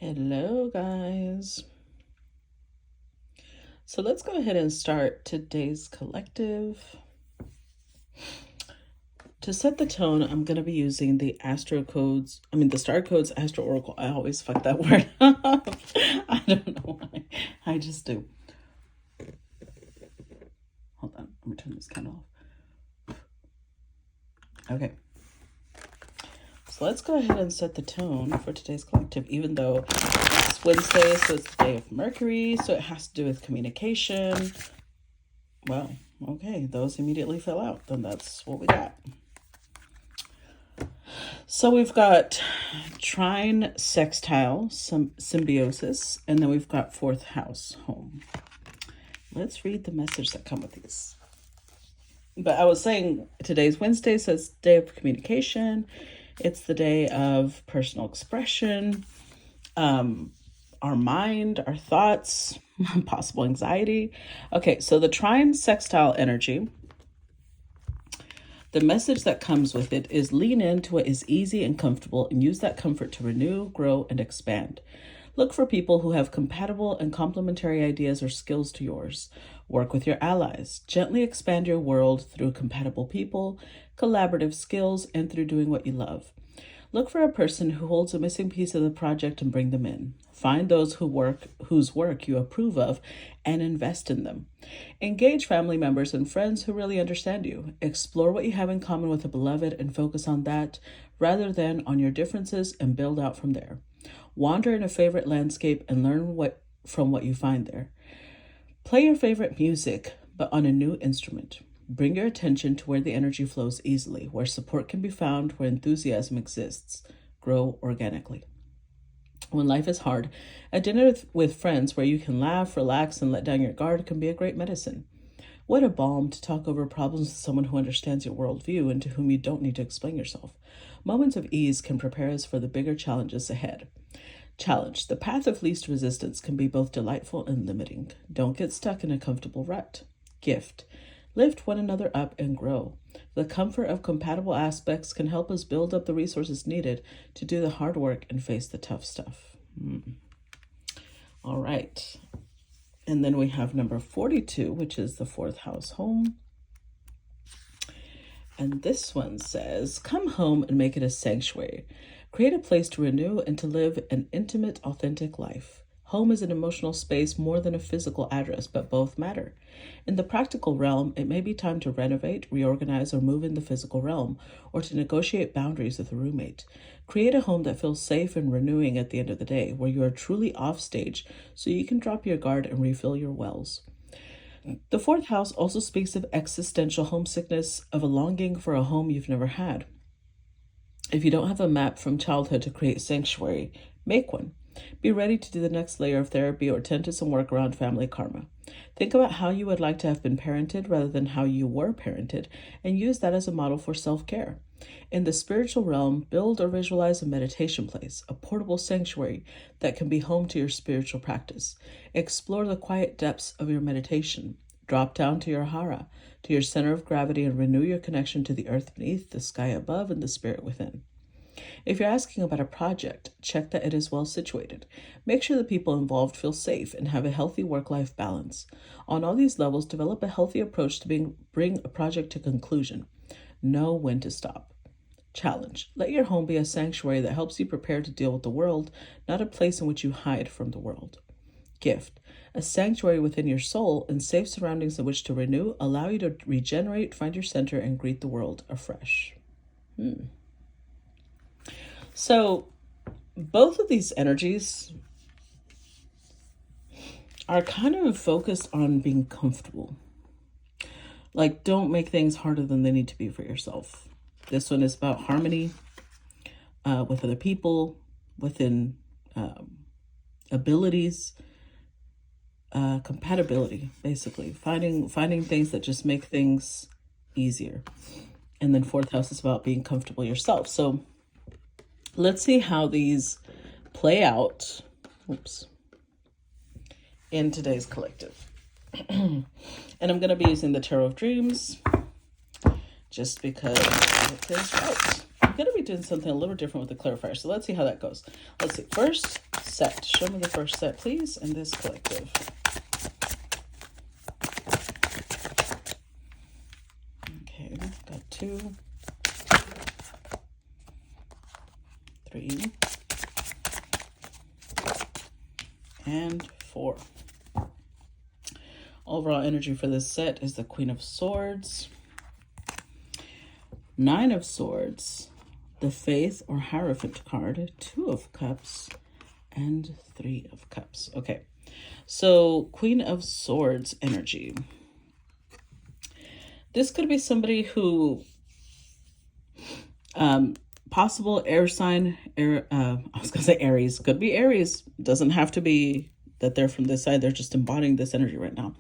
Hello, guys. So let's go ahead and start today's collective. To set the tone, I'm going to be using the the Star Codes Astro Oracle. I always fuck that word up. I don't know why. I just do. Hold on. Let me turn this candle off. Okay. So let's go ahead and set the tone for today's collective, even though it's Wednesday, so it's the day of Mercury, so it has to do with communication. Well, okay, those immediately fell out. Then that's what we got. So we've got trine, sextile, symbiosis, and then we've got fourth house, home. Let's read the message that come with these. But I was saying today's Wednesday, so it's the day of communication. It's the day of personal expression, our mind, our thoughts, possible anxiety. Okay, so the trine sextile energy, the message that comes with it is lean into what is easy and comfortable and use that comfort to renew, grow, and expand. Look for people who have compatible and complementary ideas or skills to yours. Work with your allies. Gently expand your world through compatible people, collaborative skills, and through doing what you love. Look for a person who holds a missing piece of the project and bring them in. Find those whose work you approve of and invest in them. Engage family members and friends who really understand you. Explore what you have in common with a beloved and focus on that rather than on your differences and build out from there. Wander in a favorite landscape and learn from what you find there. Play your favorite music, but on a new instrument. Bring your attention to where the energy flows easily, where support can be found, where enthusiasm exists. Grow organically. When life is hard, a dinner with friends where you can laugh, relax, and let down your guard can be a great medicine. What a balm to talk over problems with someone who understands your worldview and to whom you don't need to explain yourself. Moments of ease can prepare us for the bigger challenges ahead. Challenge. The path of least resistance can be both delightful and limiting. Don't get stuck in a comfortable rut. Gift. Lift one another up and grow. The comfort of compatible aspects can help us build up the resources needed to do the hard work and face the tough stuff. All right. And then we have number 42, which is the fourth house, home. And this one says, come home and make it a sanctuary. Create a place to renew and to live an intimate, authentic life. Home is an emotional space more than a physical address, but both matter. In the practical realm, it may be time to renovate, reorganize, or move in the physical realm, or to negotiate boundaries with a roommate. Create a home that feels safe and renewing at the end of the day, where you are truly off stage, so you can drop your guard and refill your wells. The fourth house also speaks of existential homesickness, of a longing for a home you've never had. If you don't have a map from childhood to create sanctuary, make one. Be ready to do the next layer of therapy or tend to some work around family karma. Think about how you would like to have been parented rather than how you were parented, and use that as a model for self-care. In the spiritual realm, build or visualize a meditation place, a portable sanctuary that can be home to your spiritual practice. Explore the quiet depths of your meditation. Drop down to your hara, to your center of gravity, and renew your connection to the earth beneath, the sky above, and the spirit within. If you're asking about a project, check that it is well situated. Make sure the people involved feel safe and have a healthy work-life balance. On all these levels, develop a healthy approach to bring a project to conclusion. Know when to stop. Challenge. Let your home be a sanctuary that helps you prepare to deal with the world, not a place in which you hide from the world. Gift. A sanctuary within your soul and safe surroundings in which to renew, allow you to regenerate, find your center, and greet the world afresh. So both of these energies are kind of focused on being comfortable. Like, don't make things harder than they need to be for yourself. This one is about harmony with other people, within abilities, compatibility, basically. Finding things that just make things easier. And then fourth house is about being comfortable yourself. So let's see how these play out in today's collective. And I'm going to be using the Tarot of Dreams just because it feels right. I'm going to be doing something a little different with the clarifier. So let's see how that goes. Let's see. First set. Show me the first set, please, in this collective. Okay, got 2, 3, and 4. Overall energy for this set is the Queen of Swords, 9 of Swords, the Faith or Hierophant card, 2 of Cups, and 3 of Cups. Okay, so Queen of Swords energy. This could be somebody who, possible air sign, I was going to say Aries, could be Aries. Doesn't have to be that they're from this side. They're just embodying this energy right now.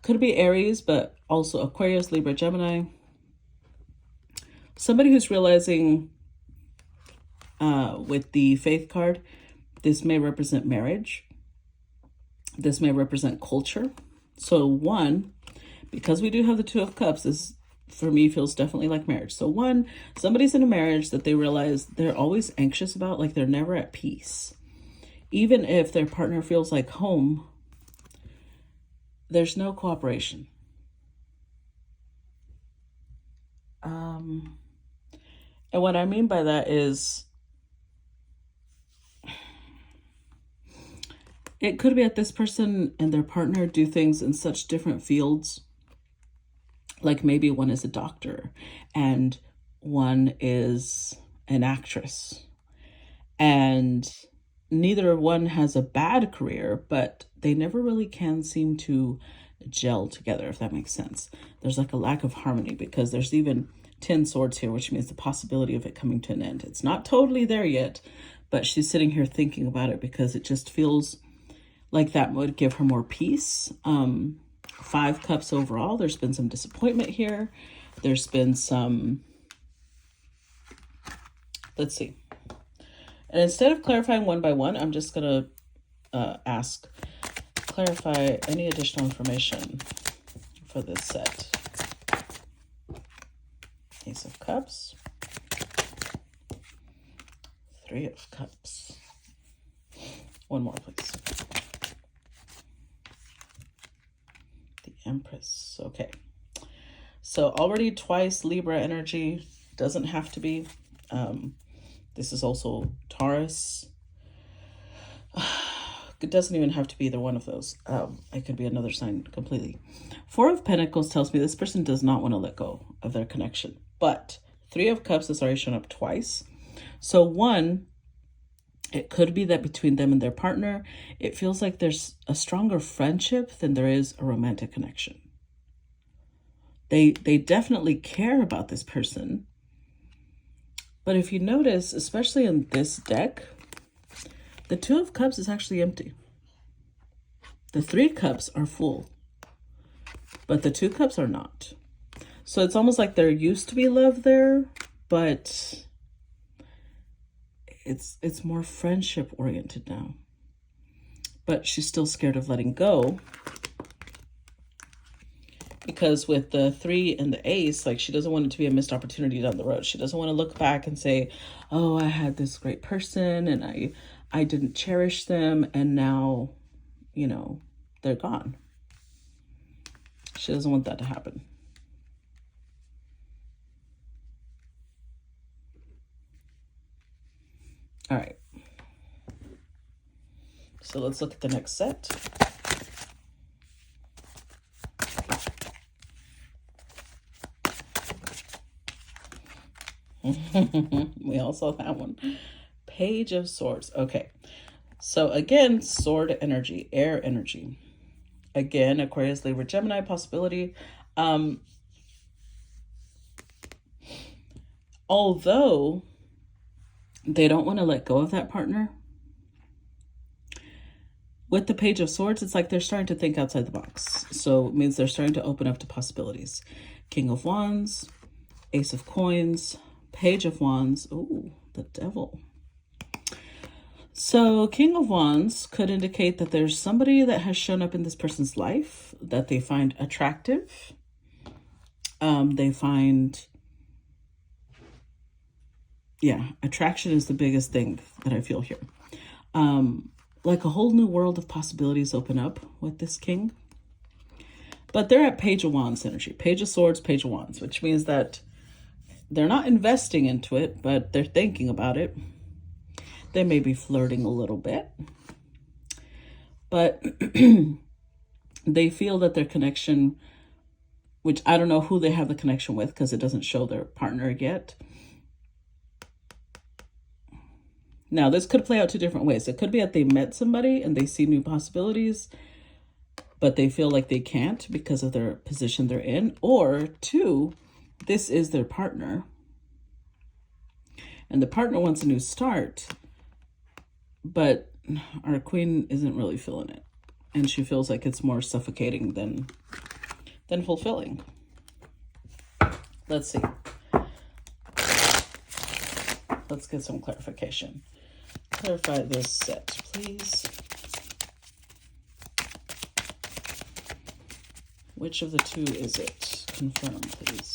Could be Aries, but also Aquarius, Libra, Gemini. Somebody who's realizing with the Faith card, this may represent marriage. This may represent culture. So 1, because we do have the 2 of Cups, this for me feels definitely like marriage. So 1, somebody's in a marriage that they realize they're always anxious about, like they're never at peace. Even if their partner feels like home, there's no cooperation. And what I mean by that is, it could be that this person and their partner do things in such different fields. Like maybe one is a doctor and one is an actress. And neither one has a bad career, but they never really can seem to gel together, if that makes sense. There's like a lack of harmony because there's even 10 swords here, which means the possibility of it coming to an end. It's not totally there yet, but she's sitting here thinking about it because it just feels like that would give her more peace. 5 cups overall. There's been some disappointment here. There's been some, let's see. And instead of clarifying one by one, I'm just going to ask, clarify any additional information for this set. Ace of Cups, 3 of Cups. One more, please. The Empress. Okay. So already twice Libra energy. Doesn't have to be. This is also Taurus. It doesn't even have to be either one of those. It could be another sign completely. 4 of Pentacles tells me this person does not want to let go of their connection. But 3 of Cups has already shown up twice. So 1, it could be that between them and their partner, it feels like there's a stronger friendship than there is a romantic connection. They definitely care about this person. But if you notice, especially in this deck, the 2 of Cups is actually empty. The 3 cups are full, but the 2 cups are not. So it's almost like there used to be love there, but it's more friendship oriented now. But she's still scared of letting go, because with the 3 and the Ace, like, she doesn't want it to be a missed opportunity down the road. She doesn't want to look back and say, oh, I had this great person and I didn't cherish them, and now, you know, they're gone. She doesn't want that to happen. All right. So let's look at the next set. We all saw that one. Page of Swords. Okay. So again, sword energy, air energy. Again, Aquarius, Libra, Gemini possibility. Although they don't want to let go of that partner, with the Page of Swords, it's like they're starting to think outside the box. So it means they're starting to open up to possibilities. King of Wands, Ace of Coins, Page of Wands. Ooh, the Devil. So King of Wands could indicate that there's somebody that has shown up in this person's life that they find attractive. They find Yeah, attraction is the biggest thing that I feel here. Like a whole new world of possibilities open up with this king. But they're at Page of Wands energy. Page of Swords, Page of Wands, which means that they're not investing into it, but they're thinking about it. They may be flirting a little bit. But they feel that their connection, which I don't know who they have the connection with because it doesn't show their partner yet. Now, this could play out two different ways. It could be that they met somebody and they see new possibilities, but they feel like they can't because of their position they're in. Or two, this is their partner. And the partner wants a new start, but our queen isn't really feeling it. And she feels like it's more suffocating than fulfilling. Let's see. Let's get some clarification. Clarify this set, please. Which of the two is it? Confirm, please.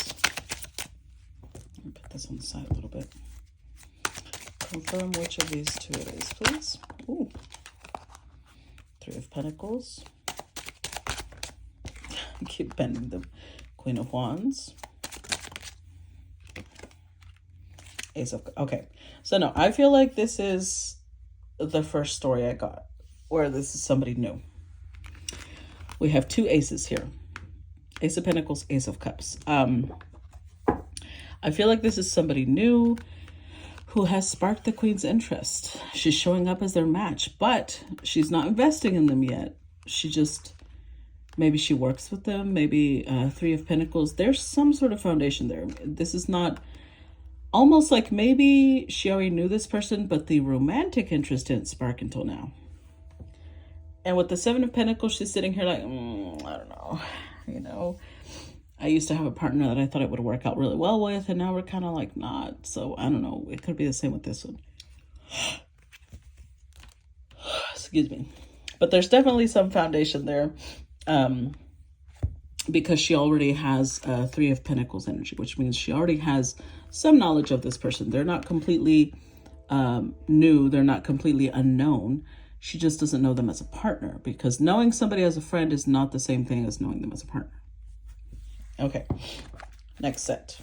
Let me put this on the side a little bit. Confirm which of these two it is, please. Ooh. Three of Pentacles. I keep bending the Queen of Wands. Ace of... Okay. So no, I feel like this is the first story I got where this is somebody new. We have two aces here. Ace of Pentacles, Ace of Cups. I feel like this is somebody new who has sparked the Queen's interest. She's showing up as their match, but she's not investing in them yet. She just, maybe she works with them, maybe Three of Pentacles. There's some sort of foundation there. This is not, almost like maybe she already knew this person, but the romantic interest didn't spark until now. And with the Seven of Pentacles, she's sitting here like, I don't know, you know. I used to have a partner that I thought it would work out really well with, and now we're kind of like not. So I don't know. It could be the same with this one. Excuse me. But there's definitely some foundation there because she already has Three of Pentacles energy, which means she already has some knowledge of this person. They're not completely new. They're not completely unknown. She just doesn't know them as a partner, because knowing somebody as a friend is not the same thing as knowing them as a partner. Okay, next set.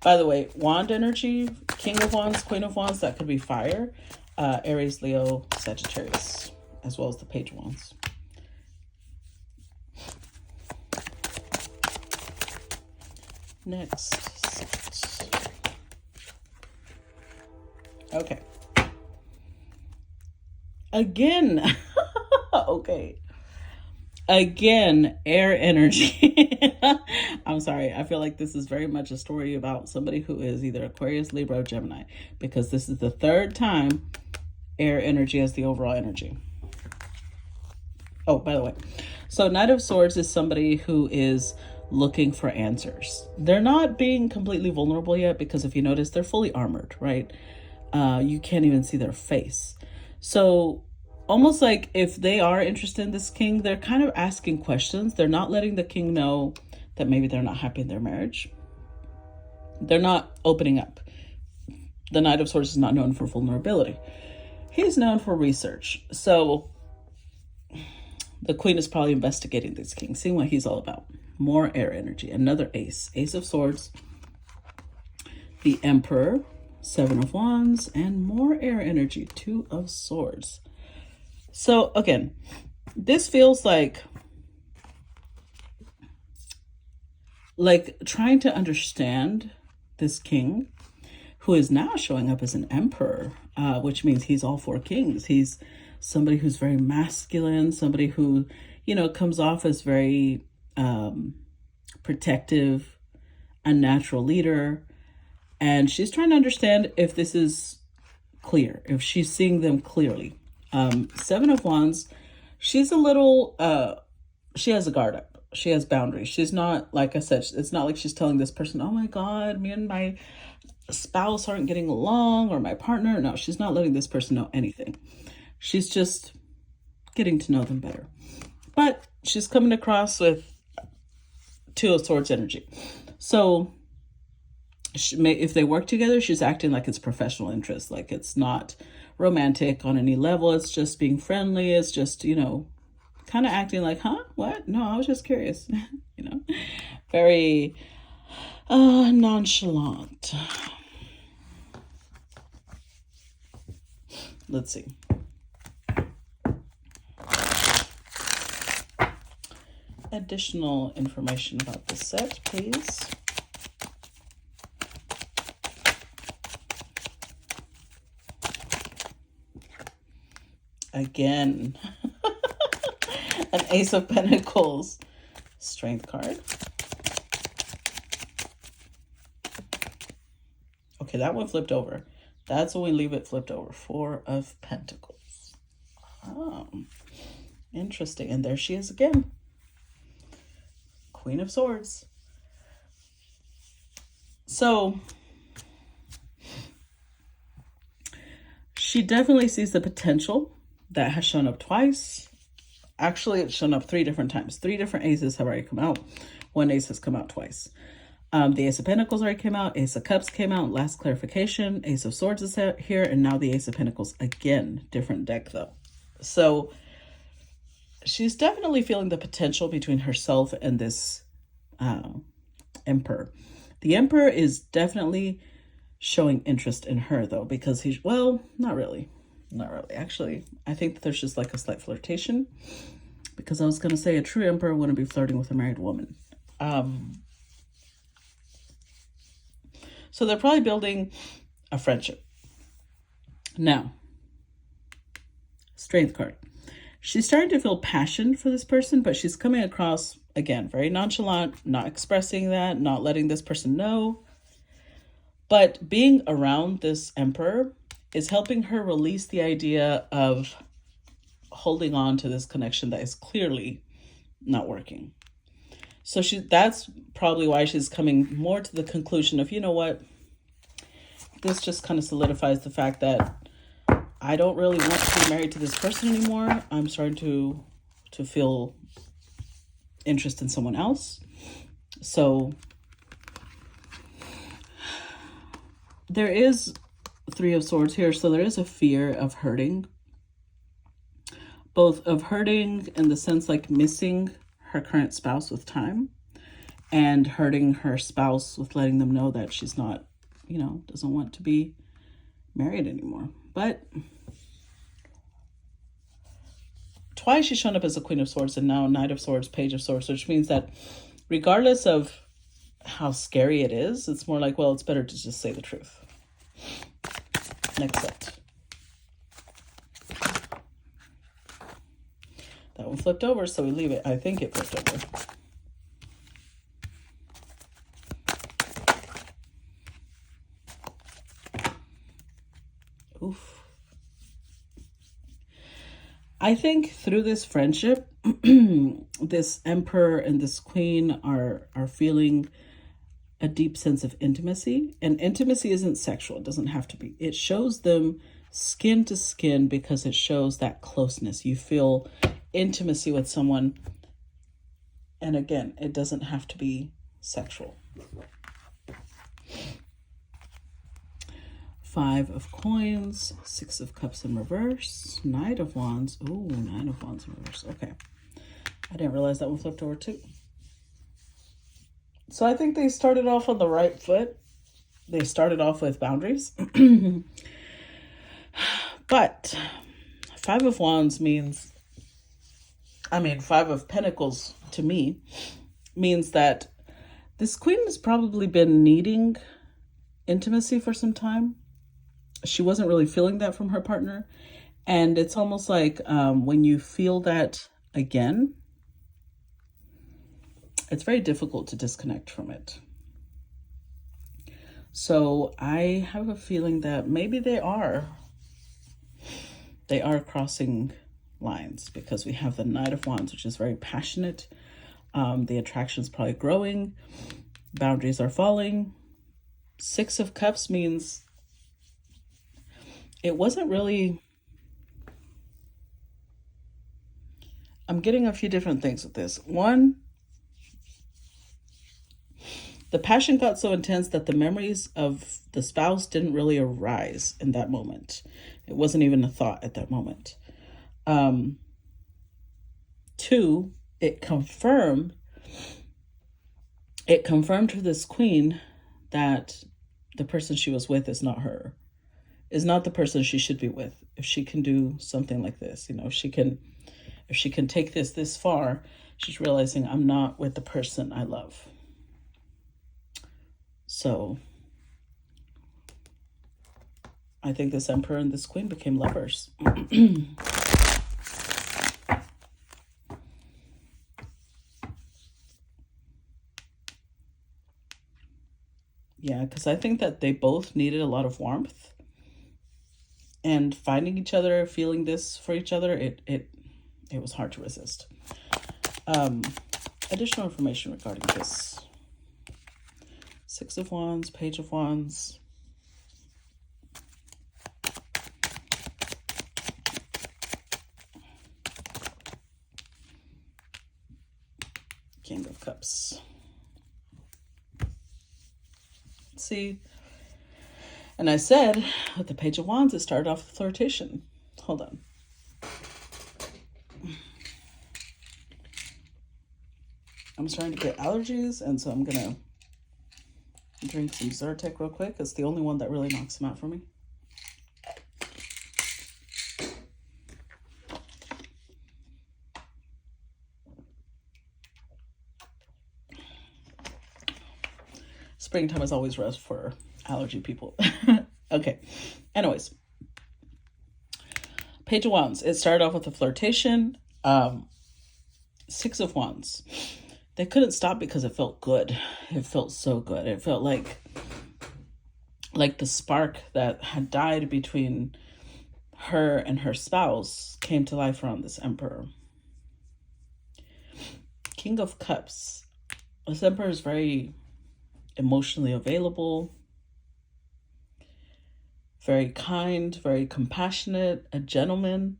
By the way, wand energy, King of Wands, Queen of Wands, that could be fire. Aries, Leo, Sagittarius, as well as the Page of Wands. Next set. Okay. Again. Okay. Again, air energy. I'm sorry. I feel like this is very much a story about somebody who is either Aquarius, Libra, or Gemini, because this is the third time air energy as the overall energy. Oh, by the way, so Knight of Swords is somebody who is looking for answers. They're not being completely vulnerable yet, because if you notice, they're fully armored, right? You can't even see their face. So almost like if they are interested in this king, they're kind of asking questions. They're not letting the king know that maybe they're not happy in their marriage. They're not opening up. The Knight of Swords is not known for vulnerability. He's known for research. So the queen is probably investigating this king, seeing what he's all about. More air energy. Another ace. Ace of Swords. The Emperor. Seven of Wands. And more air energy. Two of Swords. So again, this feels like trying to understand this king who is now showing up as an emperor, which means he's all four kings. He's somebody who's very masculine, somebody who, you know, comes off as very protective, a natural leader. And she's trying to understand if this is clear, if she's seeing them clearly. Seven of Wands, she's a little, she has a guard up. She has boundaries. She's not, like I said, it's not like she's telling this person, oh my God, me and my spouse aren't getting along, or my partner. No, she's not letting this person know anything. She's just getting to know them better. But she's coming across with Two of Swords energy. So if they work together, she's acting like it's professional interest, like it's not romantic on any level. It's just being friendly. It's just, kind of acting like, huh? What? No, I was just curious. Very nonchalant. Let's see. Additional information about the set, please. Again, an Ace of Pentacles, Strength card. Okay, that one flipped over. That's when we leave it flipped over. Four of Pentacles. Oh, interesting. And there she is again. Queen of Swords. So she definitely sees the potential that has shown up twice. Actually, it's shown up 3 different times. 3 different aces have already come out. 1 ace has come out twice. The Ace of Pentacles already came out. Ace of Cups came out. Last clarification. Ace of Swords is here. And now the Ace of Pentacles again. Different deck though. So she's definitely feeling the potential between herself and this Emperor. The Emperor is definitely showing interest in her though, because he's, well, not really. Not really. Actually, I think that there's just like a slight flirtation, because I was going to say a true Emperor wouldn't be flirting with a married woman. So they're probably building a friendship. Now, Strength card. She's starting to feel passion for this person, but she's coming across, again, very nonchalant, not expressing that, not letting this person know. But being around this Emperor is helping her release the idea of holding on to this connection that is clearly not working. So that's probably why she's coming more to the conclusion of, you know what, this just kind of solidifies the fact that I don't really want to be married to this person anymore. I'm starting to feel interest in someone else. So there is 3 of Swords here. So there is a fear of hurting. Both of hurting in the sense like missing her current spouse with time, and hurting her spouse with letting them know that she's not, doesn't want to be married anymore. But twice she's shown up as a Queen of Swords, and now Knight of Swords, Page of Swords, which means that regardless of how scary it is, it's more like, well, it's better to just say the truth. Next set. That one flipped over, so we leave it. I think it flipped over. Oof. I think through this friendship, this Emperor and this Queen are feeling a deep sense of intimacy. And intimacy isn't sexual. It doesn't have to be. It shows them skin to skin because it shows that closeness. You feel intimacy with someone. And again, it doesn't have to be sexual. 5 of Coins, 6 of Cups in reverse, Knight of Wands. Ooh, Knight of Wands in reverse. Okay. I didn't realize that one flipped over too. So I think they started off on the right foot. They started off with boundaries. But 5 of Wands means, 5 of Pentacles to me means that this Queen has probably been needing intimacy for some time. She wasn't really feeling that from her partner. And it's almost like when you feel that again, it's very difficult to disconnect from it. So I have a feeling that maybe they are crossing lines, because we have the Knight of Wands, which is very passionate. The attraction is probably growing. Boundaries are falling. 6 of Cups means it wasn't really... I'm getting a few different things with this. One, The passion got so intense that the memories of the spouse didn't really arise in that moment. It wasn't even a thought at that moment. Two, it confirmed to this queen that the person she was with is not the person she should be with. If she can do something like this, if she can take this far, she's realizing I'm not with the person I love. So I think this emperor and this queen became lovers. Yeah, because I think that they both needed a lot of warmth, and finding each other, feeling this for each other, it was hard to resist. Additional information regarding this. Six of Wands, Page of Wands. King of Cups. See, and I said with the Page of Wands, it started off with flirtation. Hold on. I'm starting to get allergies, and so I'm gonna drink some Zyrtec real quick. It's the only one that really knocks them out for me. Springtime is always rough for allergy people. Okay. Anyways. Page of Wands. It started off with a flirtation. Six of Wands. They couldn't stop because it felt good. It felt so good. It felt like the spark that had died between her and her spouse came to life around this emperor. King of Cups. This emperor is very emotionally available, very kind, very compassionate, a gentleman.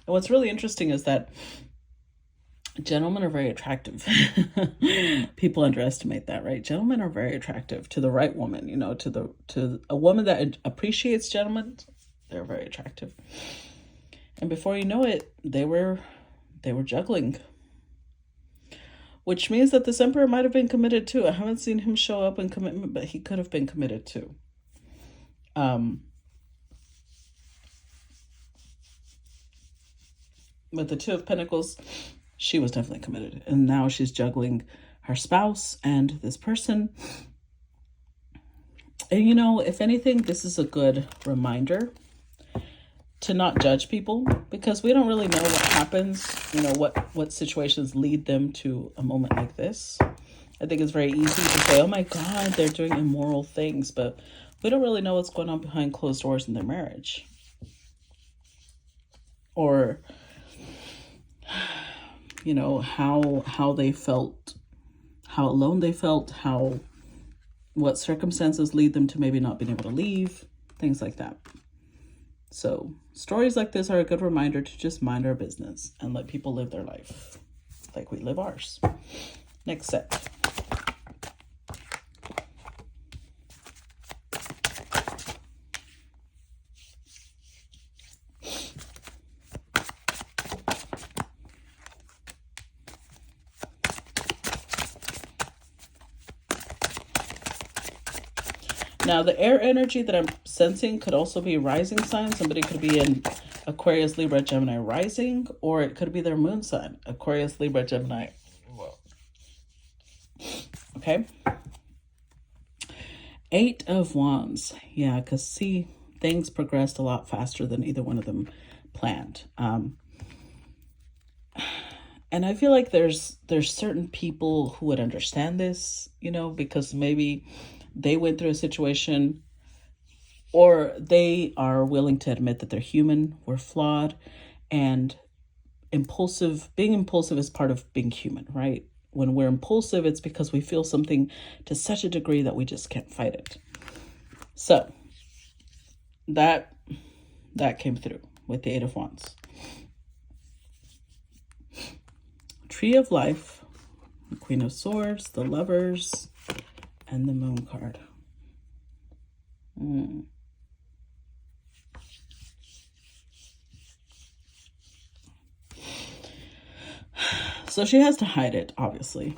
And what's really interesting is that gentlemen are very attractive. People underestimate that, right? Gentlemen are very attractive to the right woman, to a woman that appreciates gentlemen. They're very attractive. And before you know it, they were juggling. Which means that this emperor might have been committed too. I haven't seen him show up in commitment, but he could have been committed too. With the Two of Pentacles, she was definitely committed. And now she's juggling her spouse and this person. And if anything, this is a good reminder to not judge people, because we don't really know what happens, what situations lead them to a moment like this. I think it's very easy to say, oh my God, they're doing immoral things, but we don't really know what's going on behind closed doors in their marriage. Or, how they felt, how alone they felt, what circumstances lead them to maybe not being able to leave, things like that. So stories like this are a good reminder to just mind our business and let people live their life like we live ours. Next set. Now, the air energy that I'm sensing could also be rising sign. Somebody could be in Aquarius, Libra, Gemini rising, or it could be their moon sign, Aquarius, Libra, Gemini. Okay. Eight of Wands. Yeah, because see, things progressed a lot faster than either one of them planned. And I feel like there's certain people who would understand this, because maybe they went through a situation, or they are willing to admit that they're human, we're flawed, and being impulsive is part of being human, right? When we're impulsive, it's because we feel something to such a degree that we just can't fight it. So that came through with the Eight of Wands. Tree of Life, the Queen of Swords, the Lovers, and the Moon card. So she has to hide it, obviously.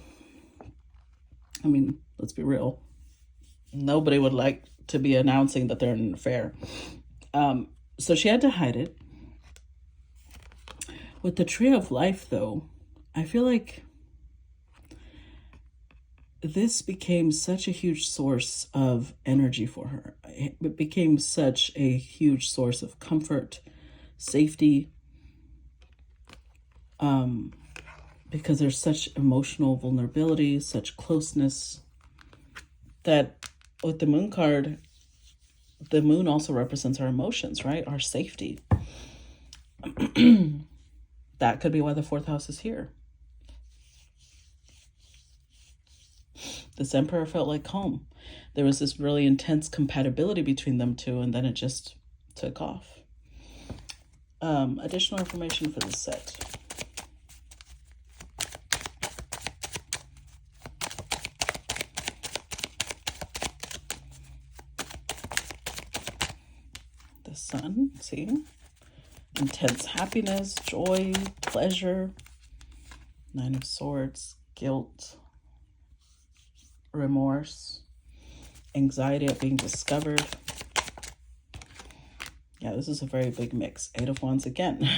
I mean, let's be real. Nobody would like to be announcing that they're in an affair. So she had to hide it. With the Tree of Life, though, I feel like this became such a huge source of energy for her. It became such a huge source of comfort, safety, because there's such emotional vulnerability, such closeness, that with the Moon card, the Moon also represents our emotions, right? Our safety. That could be why the 4th house is here. This Emperor felt like home. There was this really intense compatibility between them two, and then it just took off. Additional information for this set. The Sun, see? Intense happiness, joy, pleasure. 9 of Swords, guilt, remorse, anxiety at being discovered. Yeah, this is a very big mix. 8 of Wands again.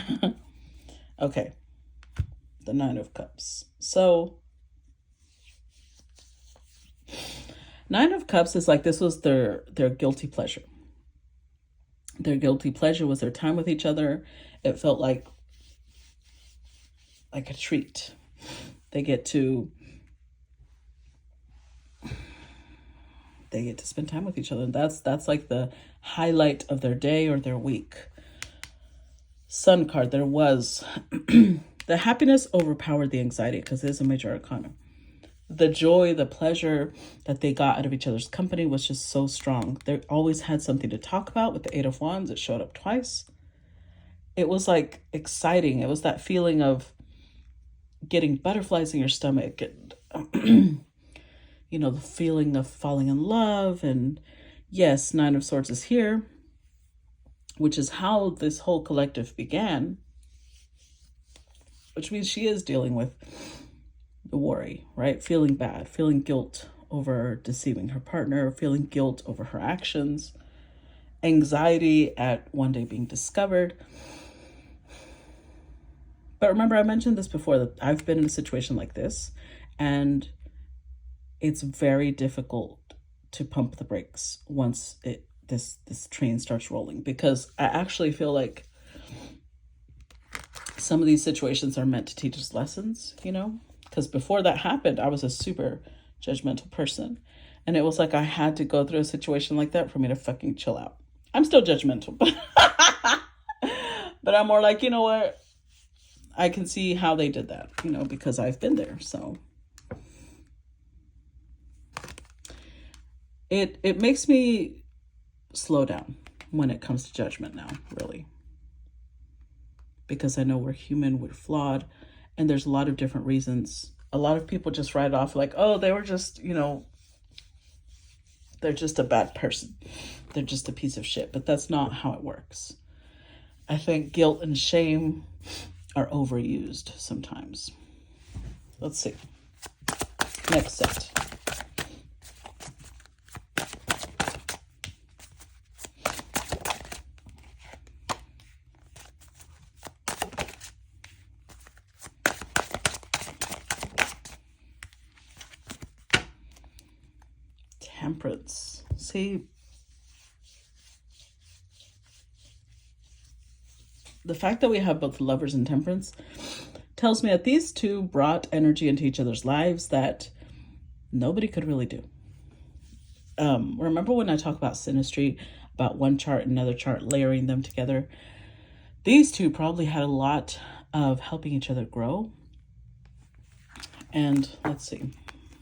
Okay, the 9 of Cups. So 9 of Cups is like, this was their guilty pleasure. Their guilty pleasure was their time with each other. It felt like a treat. They get to spend time with each other. That's like the highlight of their day or their week. Sun card, there was the happiness overpowered the anxiety because it is a major arcana. The joy, the pleasure that they got out of each other's company was just so strong. They always had something to talk about. With the 8 of Wands, it showed up twice. It was like exciting. It was that feeling of getting butterflies in your stomach and you know, the feeling of falling in love. And yes, 9 of Swords is here, which is how this whole collective began, which means she is dealing with the worry, right? Feeling bad, feeling guilt over deceiving her partner, feeling guilt over her actions, anxiety at one day being discovered. But remember, I mentioned this before, that I've been in a situation like this, and it's very difficult to pump the brakes once this train starts rolling, because I actually feel like some of these situations are meant to teach us lessons, you know? Because before that happened, I was a super judgmental person. And it was like I had to go through a situation like that for me to fucking chill out. I'm still judgmental, but I'm more like, you know what? I can see how they did that, you know, because I've been there. So it makes me slow down when it comes to judgment now, really. Because I know we're human, we're flawed, and there's a lot of different reasons. A lot of people just write it off like, oh, they were just, you know, they're just a bad person. They're just a piece of shit. But that's not how it works. I think guilt and shame are overused sometimes. Let's see. Next set. Temperance. See, the fact that we have both Lovers and Temperance tells me that these two brought energy into each other's lives that nobody could really do. Remember when I talk about synastry, about one chart and another chart, layering them together? These two probably had a lot of helping each other grow. And let's see,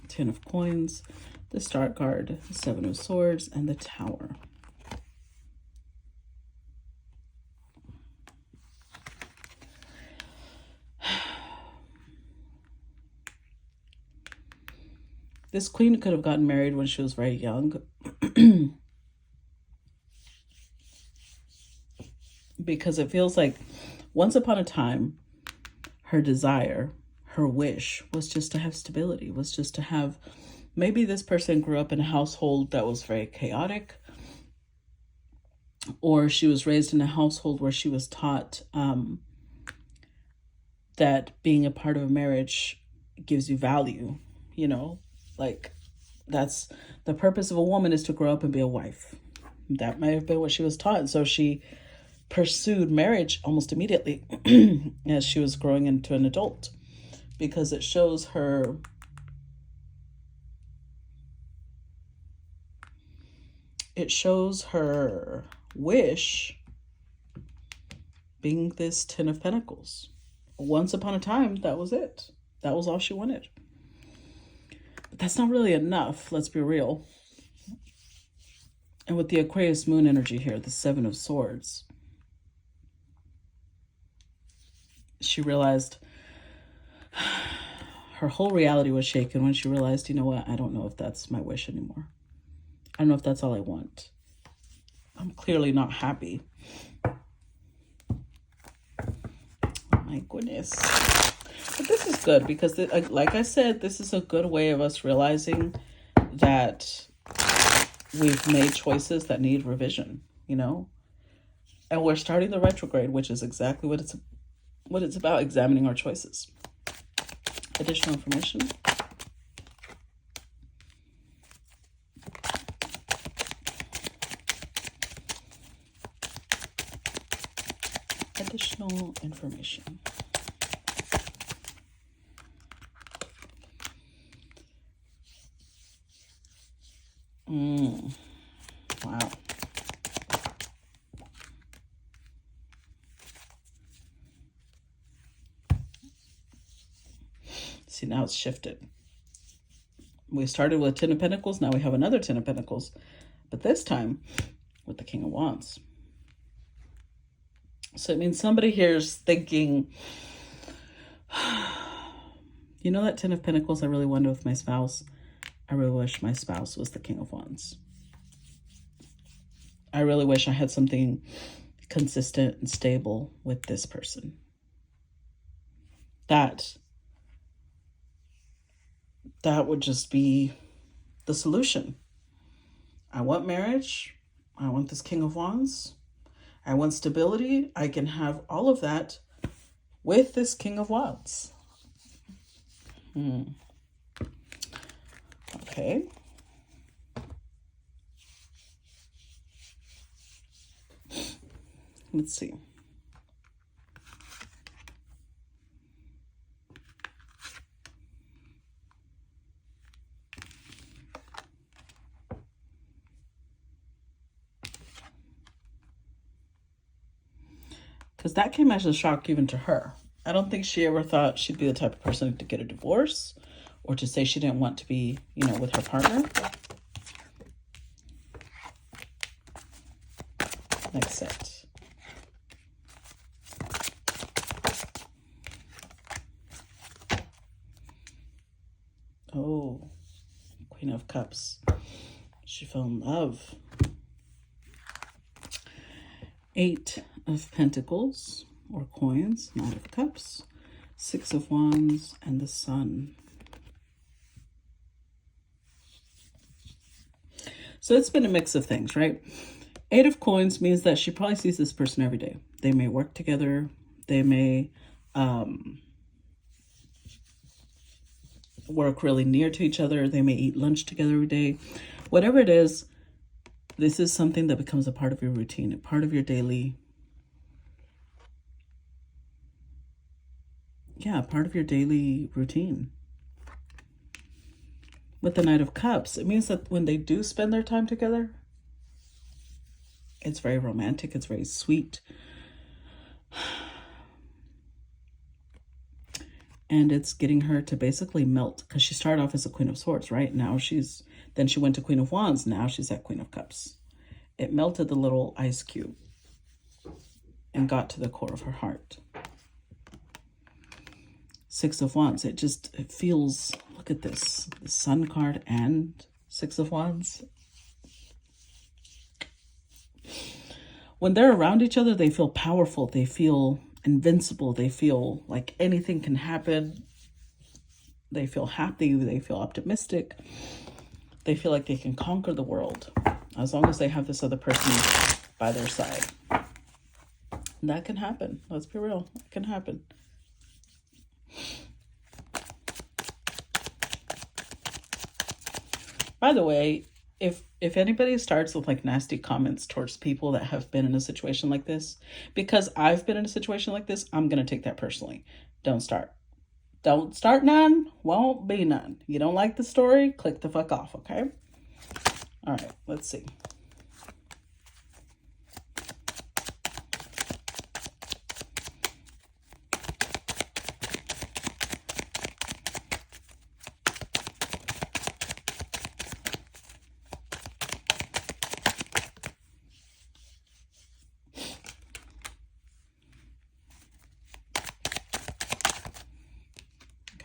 10 of Coins, the Star card, 7 of Swords, and the Tower. This queen could have gotten married when she was very young. Because it feels like once upon a time, her desire, her wish was just to have stability, was just to have, maybe this person grew up in a household that was very chaotic, or she was raised in a household where she was taught that being a part of a marriage gives you value, you know, like that's the purpose of a woman, is to grow up and be a wife. That might have been what she was taught. And so she pursued marriage almost immediately as she was growing into an adult, because it shows her wish being this 10 of Pentacles. Once upon a time, that was it. That was all she wanted. But that's not really enough, let's be real. And with the Aquarius moon energy here, the 7 of Swords, she realized her whole reality was shaken when she realized, you know what, I don't know if that's my wish anymore. I don't know if that's all I want. I'm clearly not happy. Oh my goodness. But this is good because, like I said, this is a good way of us realizing that we've made choices that need revision, you know? And we're starting the retrograde, which is exactly what it's about, examining our choices. Additional information. Additional information. Wow. See, now it's shifted. We started with 10 of Pentacles. Now we have another 10 of Pentacles. But this time with the King of Wands. So it means somebody here is thinking, you know, that 10 of Pentacles I really wanted with my spouse? I really wish my spouse was the King of Wands. I really wish I had something consistent and stable with this person. That would just be the solution. I want marriage. I want this King of Wands. I want stability. I can have all of that with this King of Wands. Okay. Let's see. Because that came as a shock even to her. I don't think she ever thought she'd be the type of person to get a divorce or to say she didn't want to be, you know, with her partner. Next set. Oh, Queen of Cups. She fell in love. 8 of Pentacles, or coins, Knight of Cups, 6 of Wands, and the Sun. So it's been a mix of things, right? 8 of coins means that she probably sees this person every day. They may work together. They may work really near to each other. They may eat lunch together every day. Whatever it is, this is something that becomes a part of your routine, a part of your daily, part of your daily routine. With the Knight of Cups, it means that when they do spend their time together, it's very romantic, it's very sweet. And it's getting her to basically melt, because she started off as a Queen of Swords, right? Now then she went to Queen of Wands. Now she's at Queen of Cups. It melted the little ice cube and got to the core of her heart. Six of Wands. It feels, look at this, the Sun card and Six of Wands. When they're around each other, they feel powerful. They feel invincible. They feel like anything can happen. They feel happy. They feel optimistic. They feel like they can conquer the world as long as they have this other person by their side. And that can happen. Let's be real. It can happen. By the way, if anybody starts with like nasty comments towards people that have been in a situation like this, because I've been in a situation like this, I'm going to take that personally. Don't start. Don't start none. Won't be none. You don't like the story? Click the fuck off, okay? All right, let's see.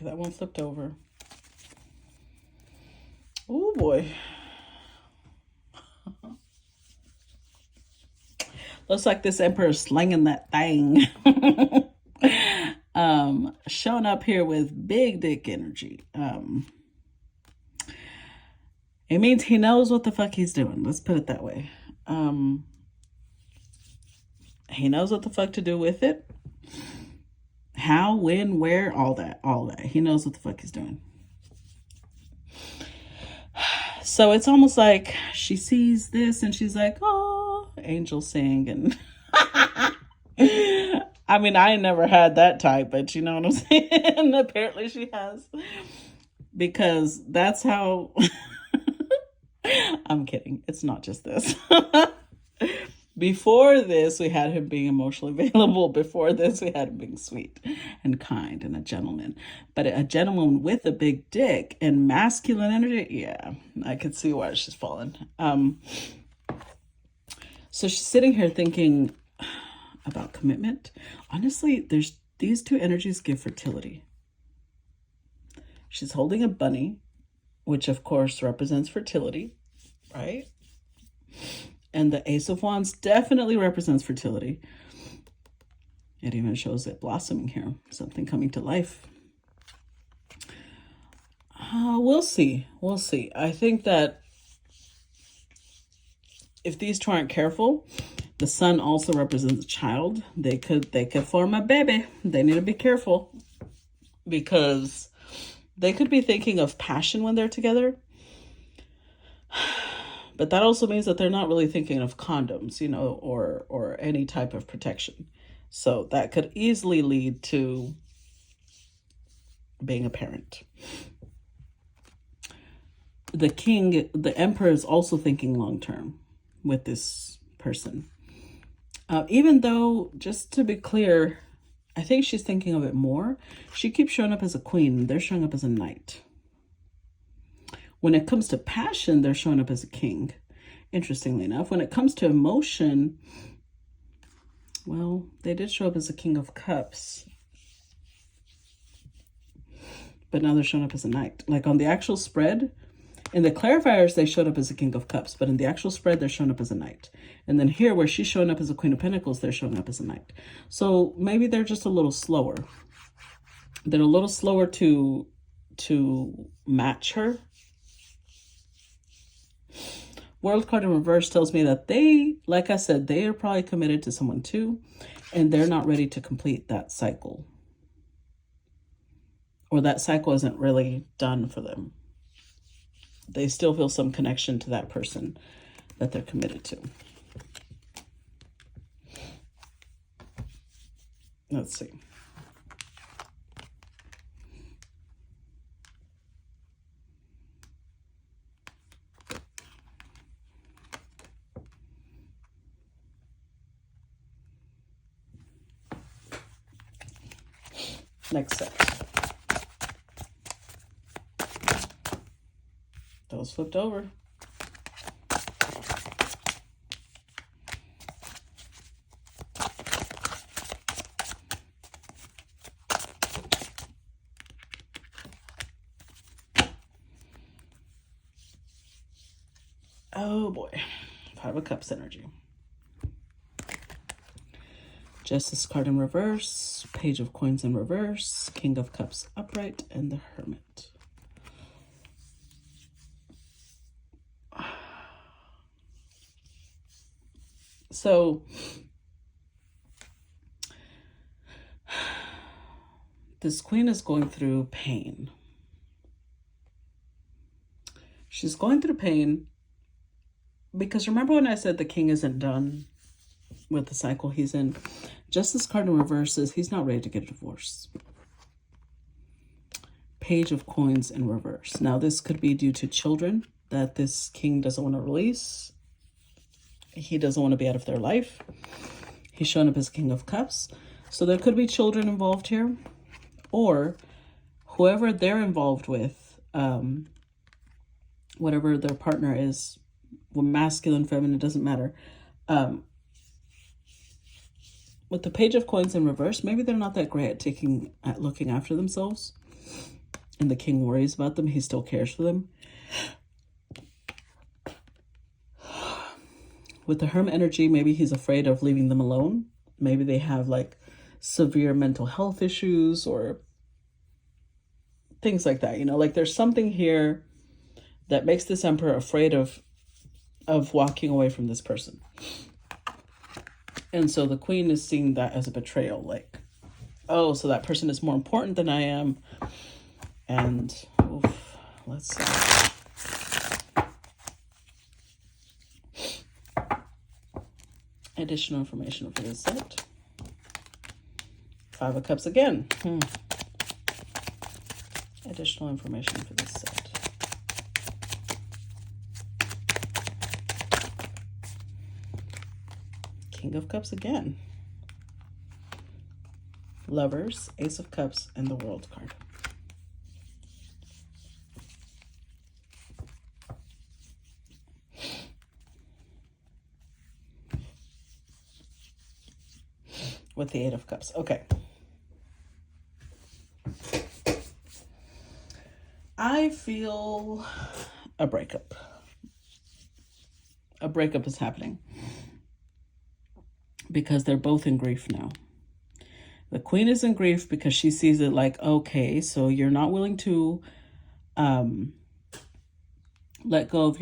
That one flipped over. Oh boy. Looks like this Emperor is slinging that thing. Showing up here with big dick energy. It means he knows what the fuck he's doing. Let's put it that way. He knows what the fuck to do with it. How, when, where, all that. He knows what the fuck he's doing. So it's almost like she sees this and she's like, oh, angels sing. And I mean, I never had that type, but you know what I'm saying? Apparently she has. Because that's how... I'm kidding. It's not just this. Before this, we had him being emotionally available. Before this, we had him being sweet and kind and a gentleman. But a gentleman with a big dick and masculine energy, yeah, I could see why she's fallen. So she's sitting here thinking about commitment. Honestly, these two energies give fertility. She's holding a bunny, which of course represents fertility, right? And the Ace of Wands definitely represents fertility. It even shows it blossoming here, something coming to life. We'll see. We'll see. I think that if these two aren't careful, the sun also represents a child. They could form a baby. They need to be careful because they could be thinking of passion when they're together. But that also means that they're not really thinking of condoms, you know, or any type of protection. So that could easily lead to being a parent. The king, the emperor, is also thinking long-term with this person. Even though, just to be clear, I think she's thinking of it more. She keeps showing up as a queen. They're showing up as a knight. When it comes to passion, they're showing up as a king. Interestingly enough, when it comes to emotion, well, they did show up as a king of cups. But now they're showing up as a knight. Like on the actual spread, in the clarifiers, they showed up as a king of cups. But in the actual spread, they're showing up as a knight. And then here, where she's showing up as a queen of pentacles, they're showing up as a knight. So maybe they're just a little slower. They're a little slower to match her. World card in reverse tells me that they, like I said, they are probably committed to someone too, and they're not ready to complete that cycle. Or that cycle isn't really done for them. They still feel some connection to that person that they're committed to. Let's see. Next set. Those flipped over. Oh boy. Five of Cups energy. Justice card in reverse, Page of Coins in reverse, King of Cups upright, and the Hermit. So this queen is going through pain. She's going through pain because remember when I said the king isn't done with the cycle he's in? Justice card in reverse is he's not ready to get a divorce. Page of Coins in reverse. Now this could be due to children that this king doesn't want to release. He doesn't want to be out of their life. He's showing up as King of Cups. So there could be children involved here. Or whoever they're involved with, whatever their partner is, masculine, feminine, doesn't matter. With the Page of Coins in reverse, maybe they're not that great at looking after themselves. And the king worries about them. He still cares for them. With the Hermit energy, maybe he's afraid of leaving them alone. Maybe they have like severe mental health issues or things like that. You know, like there's something here that makes this Emperor afraid of walking away from this person. And so the Queen is seeing that as a betrayal. Like, oh, so that person is more important than I am. And oof, let's see. Additional information for this set. Five of Cups again. Additional information for this set. King of Cups again. Lovers, Ace of Cups, and the World card. With the Eight of Cups. Okay. I feel a breakup. A breakup is happening. Because they're both in grief now. The Queen is in grief because she sees it like, okay, so you're not willing to let go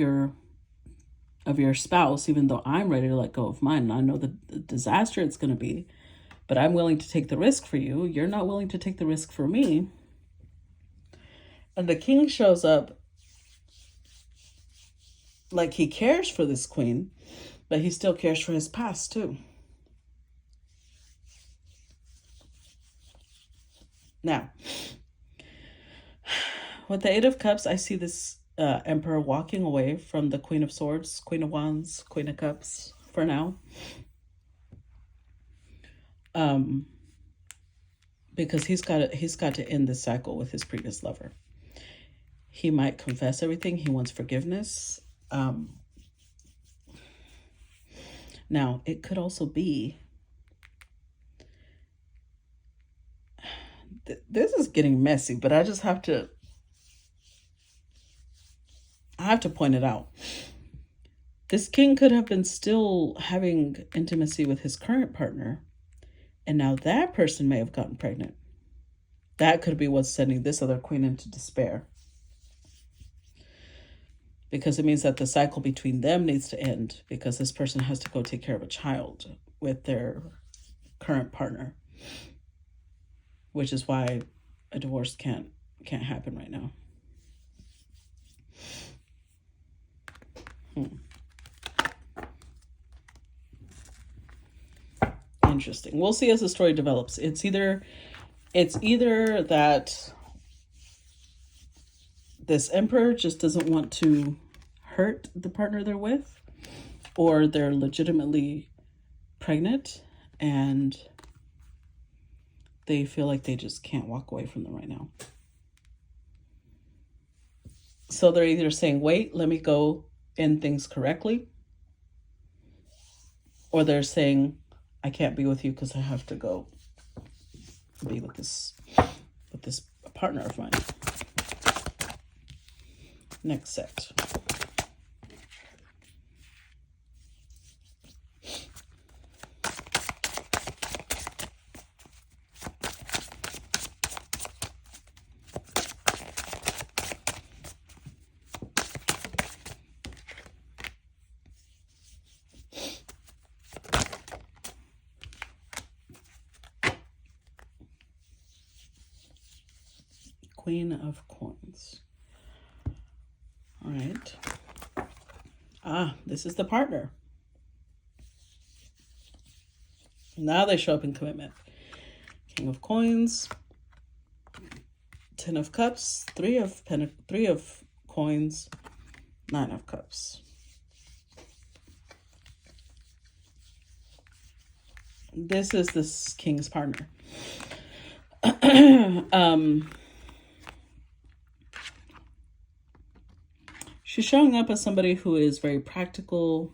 of your spouse, even though I'm ready to let go of mine. And I know the disaster it's going to be. But I'm willing to take the risk for you. You're not willing to take the risk for me. And the king shows up like he cares for this queen, but he still cares for his past too. Now, with the Eight of Cups, I see this Emperor walking away from the Queen of Swords, Queen of Wands, Queen of Cups for now. Because he's got to end this cycle with his previous lover. He might confess everything. He wants forgiveness. Now, it could also be, this is getting messy, but I just have to point it out. This king could have been still having intimacy with his current partner. And now that person may have gotten pregnant. That could be what's sending this other queen into despair. Because it means that the cycle between them needs to end because this person has to go take care of a child with their current partner. Which is why a divorce can't happen right now. Interesting. We'll see as the story develops. It's either that this Emperor just doesn't want to hurt the partner they're with, or they're legitimately pregnant and they feel like they just can't walk away from them right now. So they're either saying, wait, let me go end things correctly, or they're saying, I can't be with you because I have to go be with this partner of mine. Next set. Queen of Coins. All right. This is the partner. Now they show up in commitment. King of Coins, 10 of Cups, 3 of Coins, 9 of Cups. This is this king's partner. She's showing up as somebody who is very practical,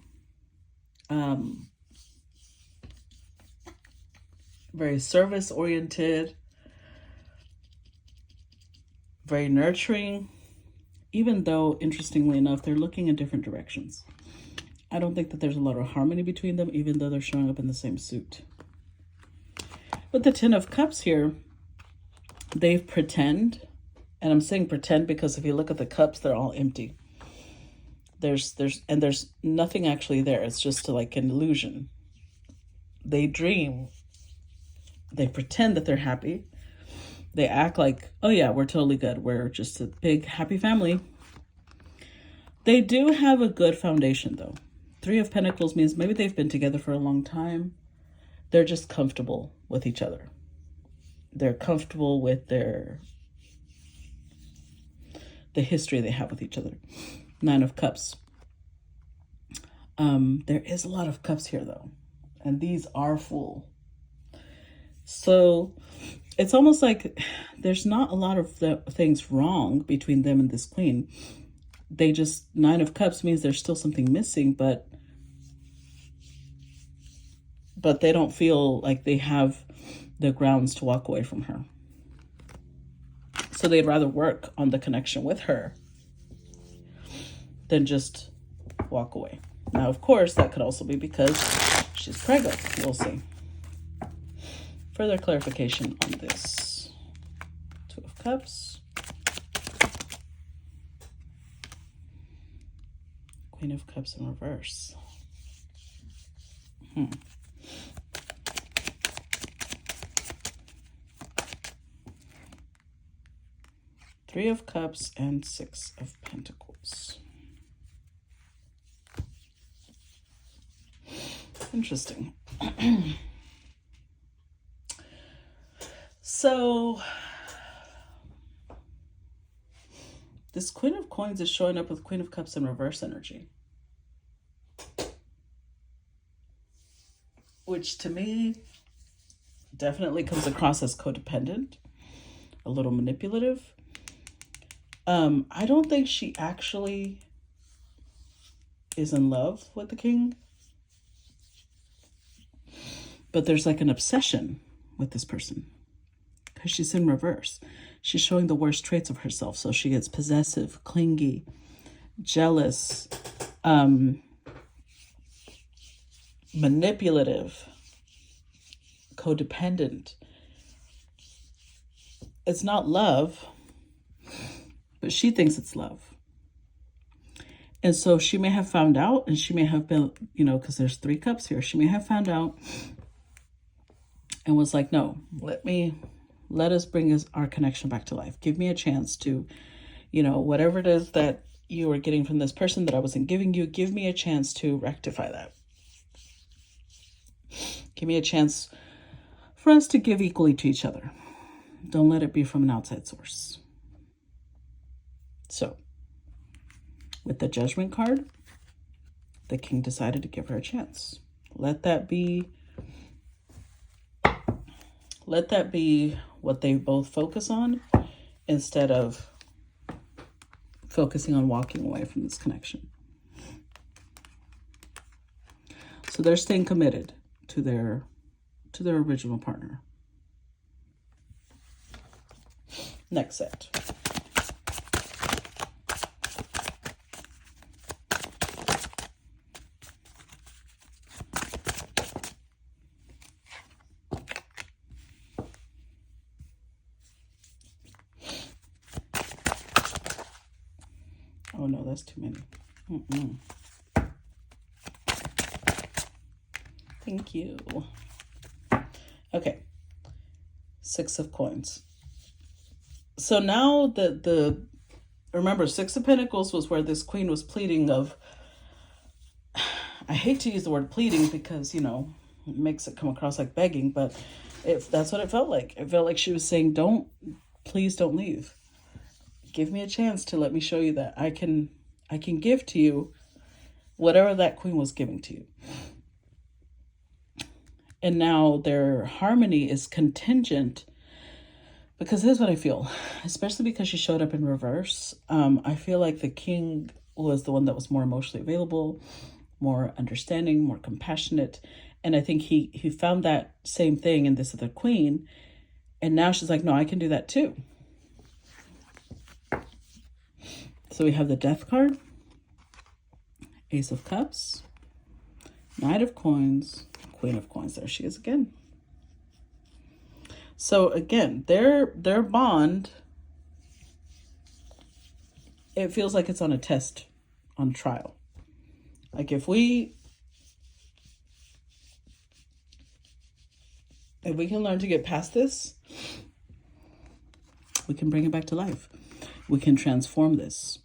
very service-oriented, very nurturing, even though, interestingly enough, they're looking in different directions. I don't think that there's a lot of harmony between them, even though they're showing up in the same suit. With the 10 of Cups here, they pretend, and I'm saying pretend because if you look at the cups, they're all empty. There's nothing actually there. It's just like an illusion. They dream. They pretend that they're happy. They act like, oh yeah, we're totally good. We're just a big happy family. They do have a good foundation though. 3 of Pentacles means maybe they've been together for a long time. They're just comfortable with each other. They're comfortable with the history they have with each other. 9 of Cups. There is a lot of cups here though, and these are full. So it's almost like there's not a lot of things wrong between them and this queen. They just, 9 of Cups means there's still something missing, but they don't feel like they have the grounds to walk away from her. So they'd rather work on the connection with her than just walk away. Now, of course, that could also be because she's pregnant. We'll see. Further clarification on this. 2 of Cups. Queen of Cups in reverse. 3 of Cups and 6 of Pentacles. Interesting. So this Queen of Coins is showing up with Queen of Cups in reverse energy, which to me definitely comes across as codependent, a little manipulative. I don't think she actually is in love with the king, but there's like an obsession with this person because she's in reverse. She's showing the worst traits of herself. So she gets possessive, clingy, jealous, manipulative, codependent. It's not love, but she thinks it's love. And so she may have found out, and she may have been, because there's 3 cups here. She may have found out and was like, no, let us bring our connection back to life. Give me a chance to, whatever it is that you were getting from this person that I wasn't giving you, give me a chance to rectify that. Give me a chance for us to give equally to each other. Don't let it be from an outside source. So, with the Judgment card, the king decided to give her a chance. Let that be what they both focus on instead of focusing on walking away from this connection. So they're staying committed to their original partner. Next set. Oh no, that's too many. Thank you. Okay. 6 of Coins. So now remember, Six of Pentacles was where this queen was pleading of, I hate to use the word pleading because, it makes it come across like begging, but that's what it felt like. It felt like she was saying, please don't leave. Give me a chance to let me show you that I can give to you whatever that queen was giving to you. And now their harmony is contingent, because here's what I feel, especially because she showed up in reverse. I feel like the king was the one that was more emotionally available, more understanding, more compassionate. And I think he found that same thing in this other queen. And now she's like, no, I can do that too. So we have the Death card, Ace of Cups, Knight of Coins, Queen of Coins. There she is again. So again, their bond, it feels like it's on a test, on trial. Like if we can learn to get past this, we can bring it back to life. We can transform this.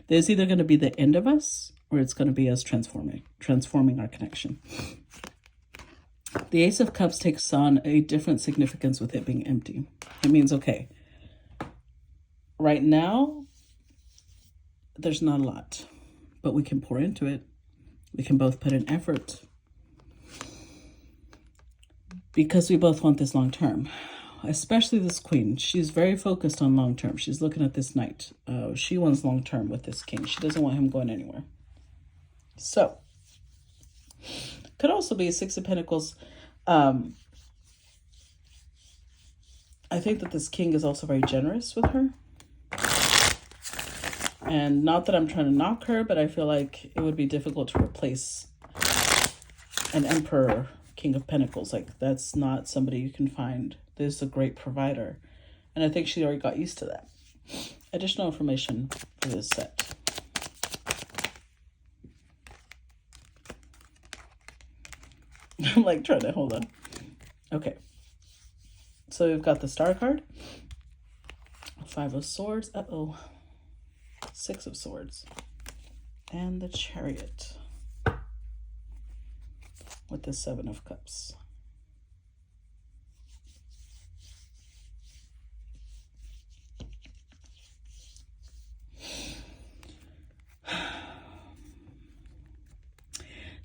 There's either going to be the end of us, or it's going to be us transforming our connection. The Ace of Cups takes on a different significance with it being empty. It means, okay, right now, there's not a lot, but we can pour into it. We can both put in effort, because we both want this long term. Especially this queen. She's very focused on long term. She's looking at this knight. She wants long term with this king. She doesn't want him going anywhere. So, could also be Six of Pentacles. I think that this king is also very generous with her. And not that I'm trying to knock her, but I feel like it would be difficult to replace an emperor, King of Pentacles. Like, that's not somebody you can find. This is a great provider. And I think she already got used to that. Additional information for this set. I'm like trying to hold on. Okay. So we've got the Star card. Five of Swords. Uh-oh. Six of Swords. And the Chariot. With the Seven of Cups.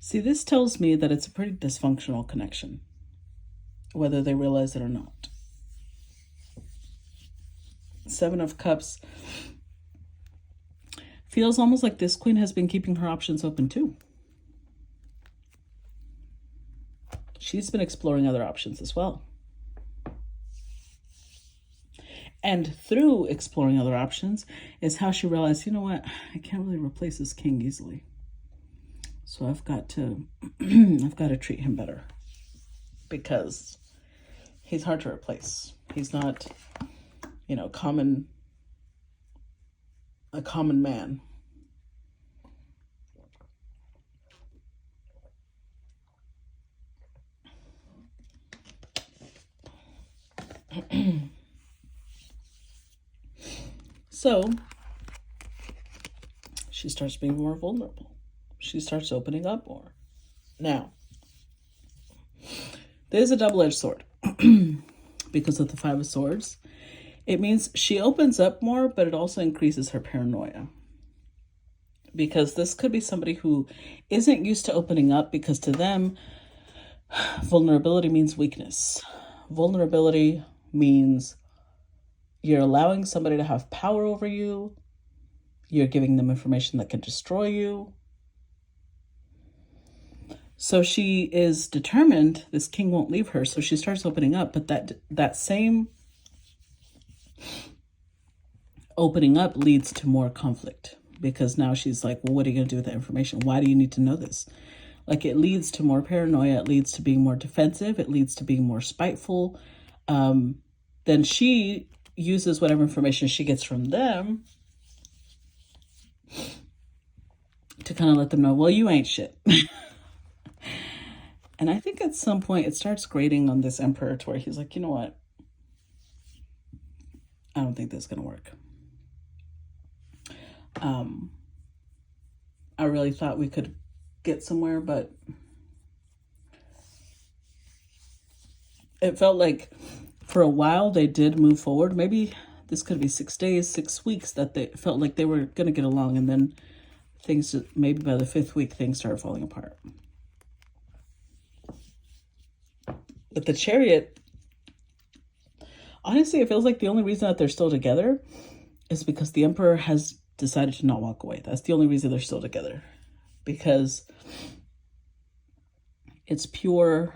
See, this tells me that it's a pretty dysfunctional connection, whether they realize it or not. Seven of Cups feels almost like this queen has been keeping her options open too. She's been exploring other options as well. And through exploring other options is how she realized, you know what, I can't really replace this king easily. So I've got to treat him better, because he's hard to replace. He's not, a common man. So she starts being more vulnerable. She starts opening up more. Now, there's a double-edged sword because of the Five of Swords. It means she opens up more, but it also increases her paranoia. Because this could be somebody who isn't used to opening up, because to them, vulnerability means weakness. Vulnerability means you're allowing somebody to have power over you. You're giving them information that can destroy you. So she is determined this king won't leave her, so she starts opening up. But that same opening up leads to more conflict, because now she's like, well, what are you going to do with that information? Why do you need to know this? Like, it leads to more paranoia. It leads to being more defensive. It leads to being more spiteful. Then she uses whatever information she gets from them to kind of let them know, well, you ain't shit. And I think at some point it starts grating on this emperor to where he's like, you know what? I don't think that's going to work. I really thought we could get somewhere, but it felt like for a while they did move forward. Maybe this could be 6 days, 6 weeks that they felt like they were going to get along, and then things, maybe by the 5th week, things started falling apart. But the Chariot, honestly, it feels like the only reason that they're still together is because the Emperor has decided to not walk away. That's the only reason they're still together. Because it's pure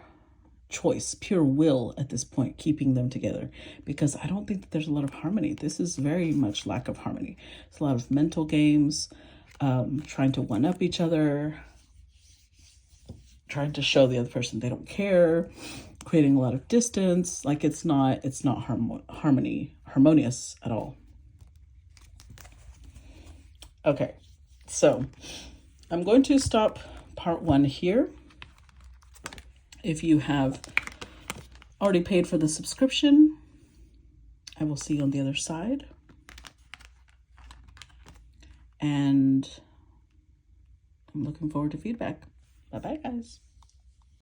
choice, pure will at this point, keeping them together. Because I don't think that there's a lot of harmony. This is very much lack of harmony. It's a lot of mental games, trying to one-up each other, trying to show the other person they don't care, creating a lot of distance. Like it's not harmonious at all. Okay, so I'm going to stop part 1 here. If you have already paid for the subscription, I will see you on the other side. And I'm looking forward to feedback. Bye-bye, guys.